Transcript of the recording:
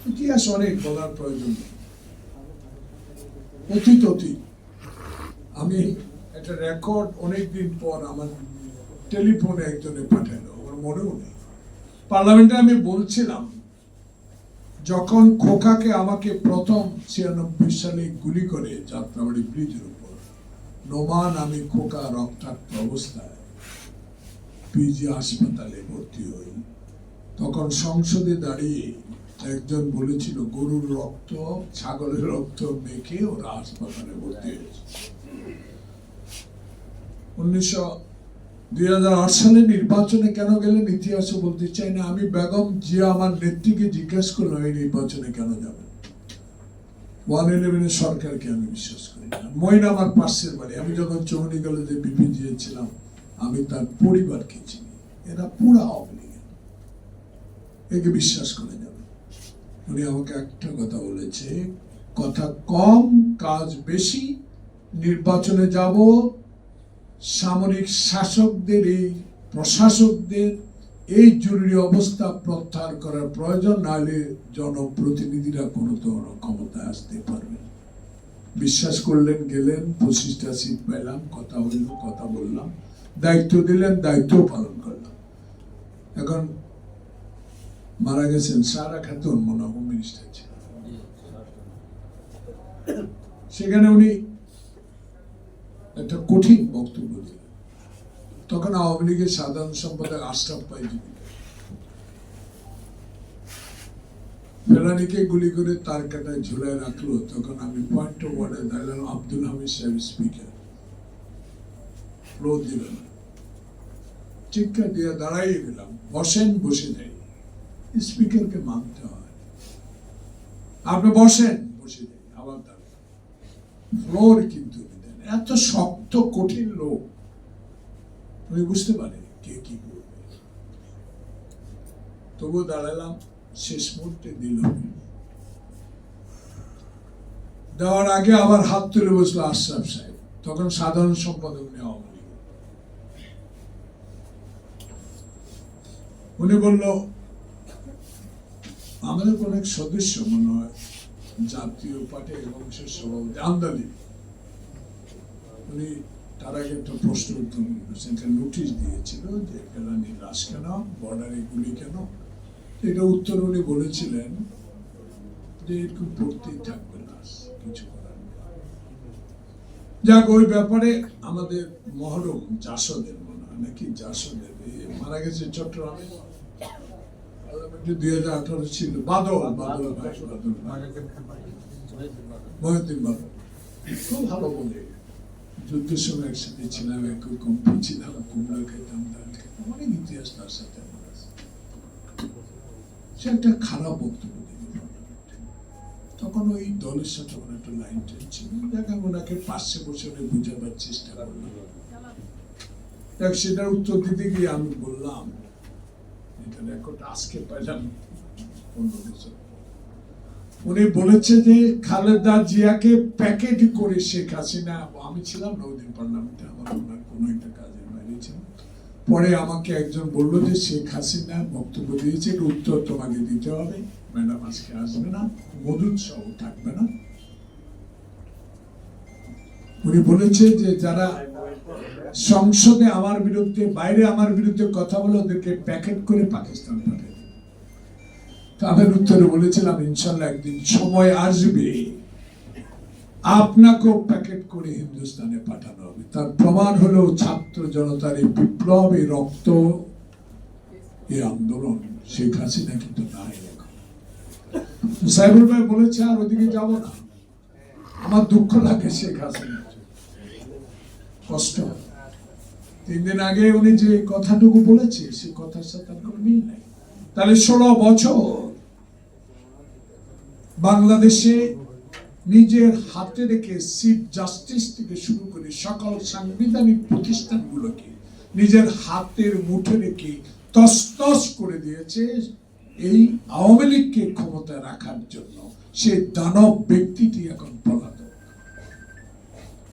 ইতিহাস অনেক বলার প্রয়োজন নেই, অতীত অতীত। আমি একটা রেকর্ড অনেকদিন পর আমার টেলিফোনে একজনে পাঠালো, আমার মনেও নেই। পার্লামেন্টে আমি বলছিলাম, যখন খোকাকে আমাকে প্রথম 96 সালে গুলি করে যাত্রাবাড়ি ব্রিজের উপর, নোমান আমি খোকা রক্তাক্ত অবস্থায় পিজি হাসপাতালে ভর্তি হই, তখন সংসদে দাঁড়িয়ে একজন বলেছিল গরুর রক্ত ছাগলের রক্ত মেখে ওরা হাসপাতালে ভর্তি হয়েছে। 2008 সালে নির্বাচনে কেন গেলেন ইতিহাসও বলতে চাই না। আমি বেগম জিয়া আমার নেত্রীকে জিজ্ঞেস করলাম এই নির্বাচনে কেন যাবেন। 111 সরকারকে আমি বিশ্বাস করি না। মইন আমার পাশের বাড়ি, আমি যখন চৌনি কলেজে বিপিজি ছিলাম আমি তার পরিবারকে চিনি, এরা পুরা আওয়ামী লীগ, একে বিশ্বাস করে যাবে। উনি আমাকে একটা কথা বলেছে, কথা কম কাজ বেশি, নির্বাচনে যাব, সামরিক শাসকদের এই প্রশাসকদের এই জরুরি অবস্থা প্রত্যাহার করার প্রয়োজন, নাহলে জনপ্রতিনিধিরা কোনো ক্ষমতায় আসতে পারবে। বিশ্বাস করলেন, গেলেন, 25টা সিট পেলাম, কথা হইল, কথা বললাম, দায়িত্ব দিলেন, দায়িত্ব পালন করলাম। এখন মারা গেছেন সারা খাতুন, মনে হয় হোম মিনিস্টার ছিলেন, সেখানে উনি একটা কঠিন বক্তব্য দিলেন। তখন আওয়ামী লীগের সাধারণ সম্পাদক আশরাফ পাইজি ফেলানিকে গুলি করে তার কাটায় ঝুলায় রাখলো। তখন আমি পয়েন্ট অফ অর্ডার দাঁড়ালাম, আব্দুল হামিদ সাহেব স্পিকার, ফ্লো দিলেন, চিৎকার দিয়ে দাঁড়াইয়ে দিলাম, বসেন, বসে যাই। স্পিকারকে মানতে হয়, আপনি বসেন, বসে যাই, আবার দাঁড়ান, ফ্লোর কিন্তু এত শক্ত কঠিন লোক, উনি বুঝতে পারে কে কি করবে। তবু দাঁড়ালাম, শেষ মুহূর্তে দিল। দেওয়ার আগে আবার হাত তুলে বসলো আশরাফ সাহেব, তখন সাধারণ সম্পাদক নেওয়া। উনি বলল, আমাদের অনেক সদস্য মনে হয় জাতীয় পার্টির বংশের সভাপতি আমদানি, উনি তার আগে একটা প্রশ্ন উত্তর একটা নোটিশ দিয়েছিল যে ফেলানি লাশ কেন, বর্ডারে গুলি কেন। এটা উত্তর উনি বলেছিলেন যে এরকম পড়তেই থাকবে লাশ, কিছু করার নেই। যাক, ওই ব্যাপারে আমাদের মহরম জাসদের মনে হয় নাকি জাসদের মারা গেছে চট্টগ্রামে, 2018 ছিল, বাদল ভাই, মহিউদ্দিন বাদল, খুব ভালো বলে, যুদ্ধের সময় একসাথে ছিলাম, একই কম্পি ছিলাম, কুমড়া খেতাম, ডাল খেতাম, অনেক ইতিহাস তার সাথে আমার আছে। সে একটা খারাপ বক্তব্য দিল তখন ওই দলের সাথে আমার একটা লাইন ছিল, যাকে ওনাকে পাশে বসে বুঝাবার চেষ্টা করলাম। দেখ, সেটার উত্তর দিতে গিয়ে আমি বললাম, এটা রেকর্ড আজকে পাইলাম 15 বছর। উনি বলেছে যে খালেদা জিয়াকে প্যাকেট করে শেখ হাসিনা, আমি ছিলাম না ওদিন পার্লামেন্টে, আমার ওনার কোনো একটা কাজের বাইরে ছিল, পরে আমাকে একজন বললো যে শেখ হাসিনা বক্তব্য দিয়েছে, এর উত্তর তোমাকে দিতে হবে, ম্যাডাম আজকে আসবে না, মধুর সহ থাকবে না। উনি বলেছে যে যারা সংসদে আমার বিরুদ্ধে, বাইরে আমার বিরুদ্ধে কথা বলে ওদেরকে প্যাকেট করে পাকিস্তান পাঠাবে। আমি উত্তরে বলেছিলাম, ইনশাল্লাহ একদিন সময় আসবে আপনাকেও প্যাকেট করে হিন্দুস্তানে পাঠানো হবে। তার প্রমাণ হলো ছাত্র জনতার এই বিপ্লব, এই রক্ত, এই আন্দোলন। শেখ হাসিনা কিন্তু নাই এখন। সাইবুল ভাই বলেছে আর ওদিকে যাব না, আমার দুঃখ লাগে, শেখ হাসিনা কষ্ট। 3 দিন আগে উনি যে কথাটুকু বলেছে, সে কথার সাথে কোনো মিল নাই। তাহলে 16 বছর বাংলাদেশে নিজের হাতে রেখে চিফ জাস্টিস থেকে শুরু করে সকল সাংবিধানিক প্রতিষ্ঠানগুলোকে নিজের হাতের মুঠে রেখে তছনছ করে দিয়েছে এই আওয়ামী লীগকে ক্ষমতায় রাখার জন্য। সে দানব ব্যক্তিটি এখন পলাতক।